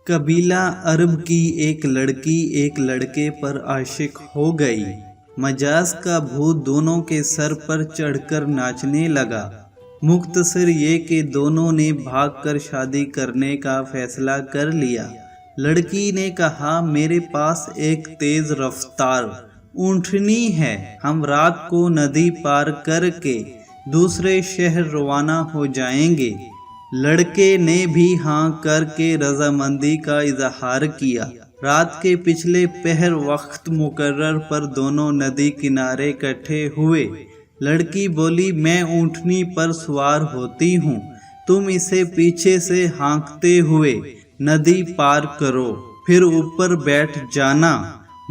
कबीला अरब की एक लड़की एक लड़के पर आशिक हो गई। मजाज का भूत दोनों के सर पर चढ़कर नाचने लगा। मुख्तसर ये कि दोनों ने भागकर शादी करने का फैसला कर लिया। लड़की ने कहा, मेरे पास एक तेज रफ्तार ऊँटनी है, हम रात को नदी पार करके दूसरे शहर रवाना हो जाएंगे। लड़के ने भी हाँ करके रजामंदी का इजहार किया। रात के पिछले पहर वक्त मुकर्रर पर दोनों नदी किनारे इकट्ठे हुए। लड़की बोली, मैं ऊँटनी पर सवार होती हूँ, तुम इसे पीछे से हाँकते हुए नदी पार करो, फिर ऊपर बैठ जाना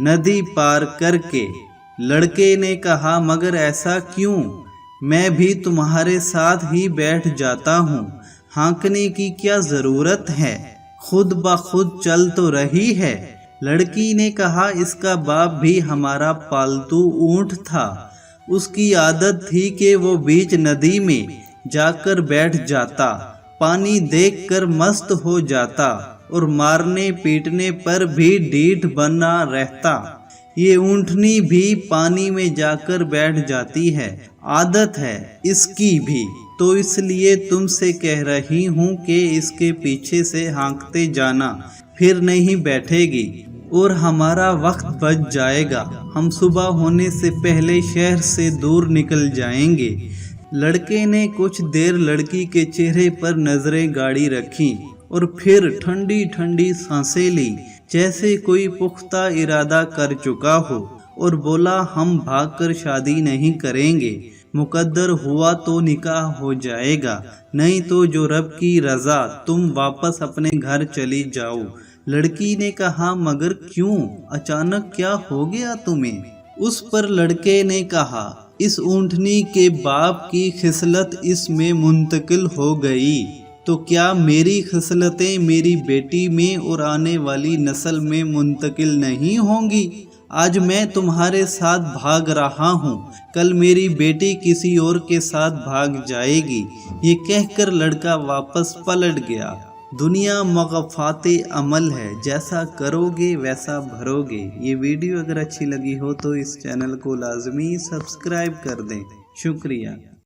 नदी पार करके। लड़के ने कहा, मगर ऐसा क्यों, मैं भी तुम्हारे साथ ही बैठ जाता हूँ, हाँकने की क्या जरूरत है, खुद ब खुद चल तो रही है। लड़की ने कहा, इसका बाप भी हमारा पालतू ऊँट था, उसकी आदत थी कि वो बीच नदी में जाकर बैठ जाता, पानी देखकर मस्त हो जाता और मारने पीटने पर भी ढीठ बना रहता। ये ऊँटनी भी पानी में जाकर बैठ जाती है, आदत है इसकी भी, तो इसलिए तुमसे कह रही हूँ कि इसके पीछे से हाँकते जाना, फिर नहीं बैठेगी और हमारा वक्त बच जाएगा, हम सुबह होने से पहले शहर से दूर निकल जाएंगे। लड़के ने कुछ देर लड़की के चेहरे पर नजरें गाड़ी रखी और फिर ठंडी ठंडी सांसें ली, जैसे कोई पुख्ता इरादा कर चुका हो, और बोला, हम भागकर शादी नहीं करेंगे, मुकद्दर हुआ तो निकाह हो जाएगा, नहीं तो जो रब की रजा, तुम वापस अपने घर चली जाओ। लड़की ने कहा, मगर क्यों, अचानक क्या हो गया तुम्हें? उस पर लड़के ने कहा, इस ऊँटनी के बाप की खिसलत इसमें मुंतकिल हो गई, तो क्या मेरी खिसलतें मेरी बेटी में और आने वाली नस्ल में मुंतकिल नहीं होंगी? आज मैं तुम्हारे साथ भाग रहा हूँ, कल मेरी बेटी किसी और के साथ भाग जाएगी। ये कहकर लड़का वापस पलट गया। दुनिया मगफ़ाते अमल है, जैसा करोगे वैसा भरोगे। ये वीडियो अगर अच्छी लगी हो तो इस चैनल को लाजमी सब्सक्राइब कर दें। शुक्रिया।